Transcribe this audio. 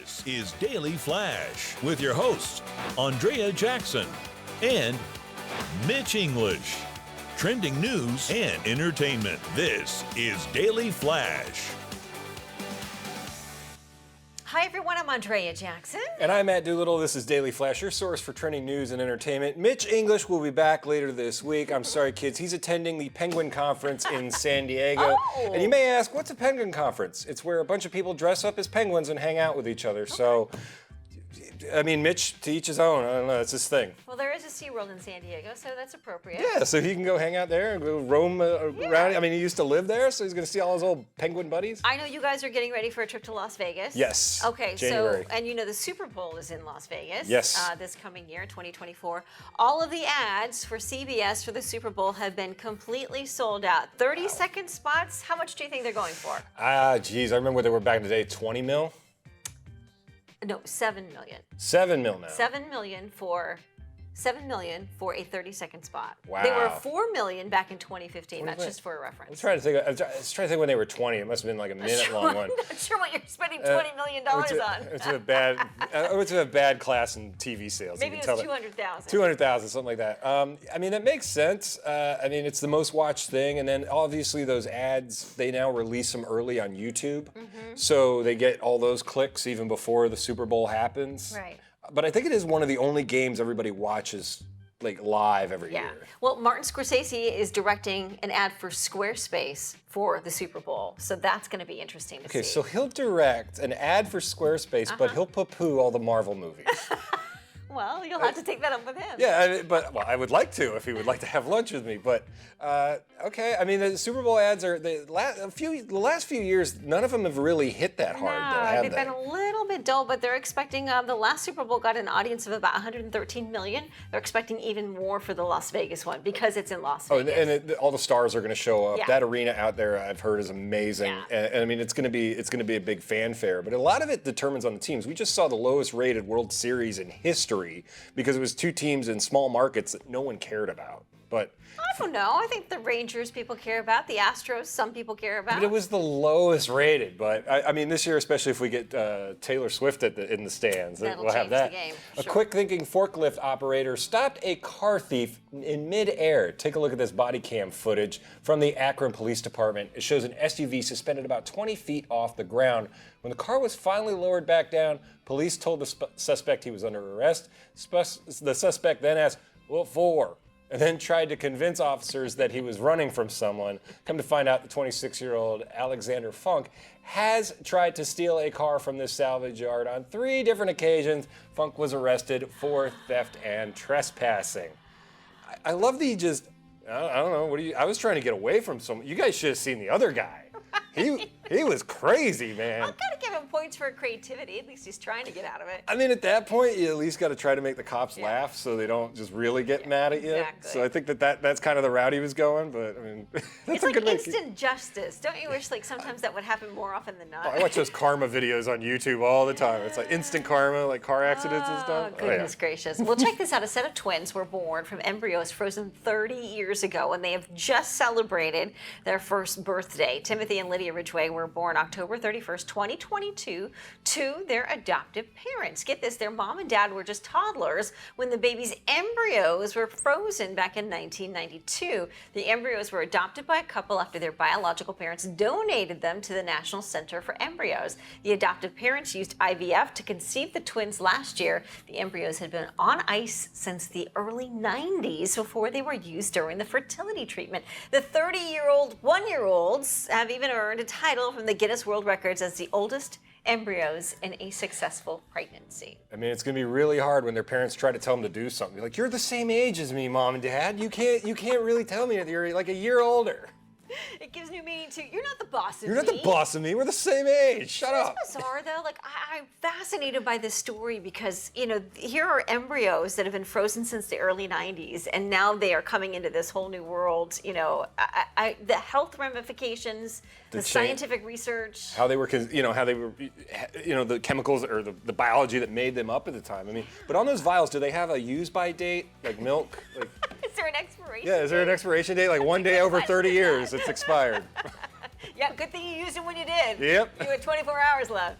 This is Daily Flash with your hosts, Andrea Jackson and Mitch English. Trending news and entertainment. This is Daily Flash. Hi everyone, I'm Andrea Jackson. And I'm Matt Doolittle. This is Daily Flash, your source for trending news and entertainment. Mitch English will be back later this week. I'm sorry, kids. He's attending the Penguin Conference in San Diego. Oh. And you may ask, what's a Penguin Conference? It's where a bunch of people dress up as penguins and hang out with each other. Okay. So, I mean, Mitch, to each his own. I don't know. It's his thing. Well, there is a SeaWorld in San Diego, so that's appropriate. Yeah, so he can go hang out there and go roam around. I mean, he used to live there, so he's going to see all his old penguin buddies. I know you guys are getting ready for a trip to Las Vegas. Yes. Okay, January. so, and you know the Super Bowl is in Las Vegas. Yes. This coming year, 2024. All of the ads for CBS for the Super Bowl have been completely sold out. 30-second spots, how much do you think they're going for? Geez, I remember they were back in the day, 20 mil? No, 7 million. 7 mil now. 7 million for a 30-second spot. Wow. They were 4 million back in 2015. That's just for a reference. I was trying to think when they were 20. It must have been like a minute-long one. I'm not sure what you're spending $20 million on. It's a bad class in TV sales. Maybe it's 200,000. 200,000, something like that. I mean, that makes sense. I mean, it's the most watched thing, and then obviously those ads, they now release them early on YouTube, so they get all those clicks even before the Super Bowl happens. Right. But I think it is one of the only games everybody watches like live every year. Well, Martin Scorsese is directing an ad for Squarespace for the Super Bowl, so that's going to be interesting to see. Okay, so he'll direct an ad for Squarespace, but he'll poo-poo all the Marvel movies. Well, you'll have to take that up with him. Yeah, but I would like to if he would like to have lunch with me. But okay, I mean the Super Bowl ads are the last few years. None of them have really hit that hard. No, they've been a little bit dull, but they're expecting the last Super Bowl got an audience of about 113 million. They're expecting even more for the Las Vegas one because it's in Las Vegas. And all the stars are going to show up. Yeah. That arena out there, I've heard, is amazing. Yeah. And I mean, it's going to be a big fanfare. But a lot of it determines on the teams. We just saw the lowest rated World Series in history because it was two teams in small markets that no one cared about. But I don't know. I think the Rangers people care about. The Astros, some people care about. But it was the lowest rated. But I mean, this year, especially if we get Taylor Swift in the stands, that'll we'll have change that. the game. A Sure. quick-thinking forklift operator stopped a car thief in mid-air. Take a look at this body cam footage from the Akron Police Department. It shows an SUV suspended about 20 feet off the ground. When the car was finally lowered back down, police told the suspect he was under arrest. The suspect then asked, "What for?" and then tried to convince officers that he was running from someone. Come to find out, the 26-year-old Alexander Funk has tried to steal a car from this salvage yard on 3 different occasions. Funk was arrested for theft and trespassing. I love that he just, I don't know, I was trying to get away from someone. You guys should have seen the other guy. He was crazy, man. I've got to give him points for creativity. At least he's trying to get out of it. I mean, at that point, you at least got to try to make the cops laugh so they don't just really get mad at you. Exactly. So I think that's kind of the route he was going, but I mean, that's It's a like good way. instant justice. Don't you wish like sometimes that would happen more often than not? I watch those karma videos on YouTube all the time. It's like instant karma, like car accidents and stuff. Oh, goodness gracious. Well, check this out. A set of twins were born from embryos frozen 30 years ago, and they have just celebrated their first birthday. Timothy and Lydia Ridgway were born October 31st, 2022, to their adoptive parents. Get this, their mom and dad were just toddlers when the baby's embryos were frozen back in 1992. The embryos were adopted by a couple after their biological parents donated them to the National Center for Embryos. The adoptive parents used IVF to conceive the twins last year. The embryos had been on ice since the early 90s before they were used during the fertility treatment. The 30-year-old one-year-olds have even earned a title from the Guinness World Records as the oldest embryos in a successful pregnancy. I mean, it's going to be really hard when their parents try to tell them to do something. Like, you're the same age as me, Mom and Dad. You can't really tell me that you're like a year older. It gives new meaning to, you're not the boss of me. You're not the boss of me. We're the same age. Shut up. It's bizarre, though. Like, I'm fascinated by this story because, you know, here are embryos that have been frozen since the early 90s, and now they are coming into this whole new world. You know, the health ramifications, the scientific research. How they were, the chemicals or the biology that made them up at the time. I mean, but on those vials, do they have a use-by date, like milk? Like, Is there an expiration yeah, is there an expiration date? Like one day over 30 years, it's expired. Yeah, good thing you used it when you did. Yep. You had 24 hours left.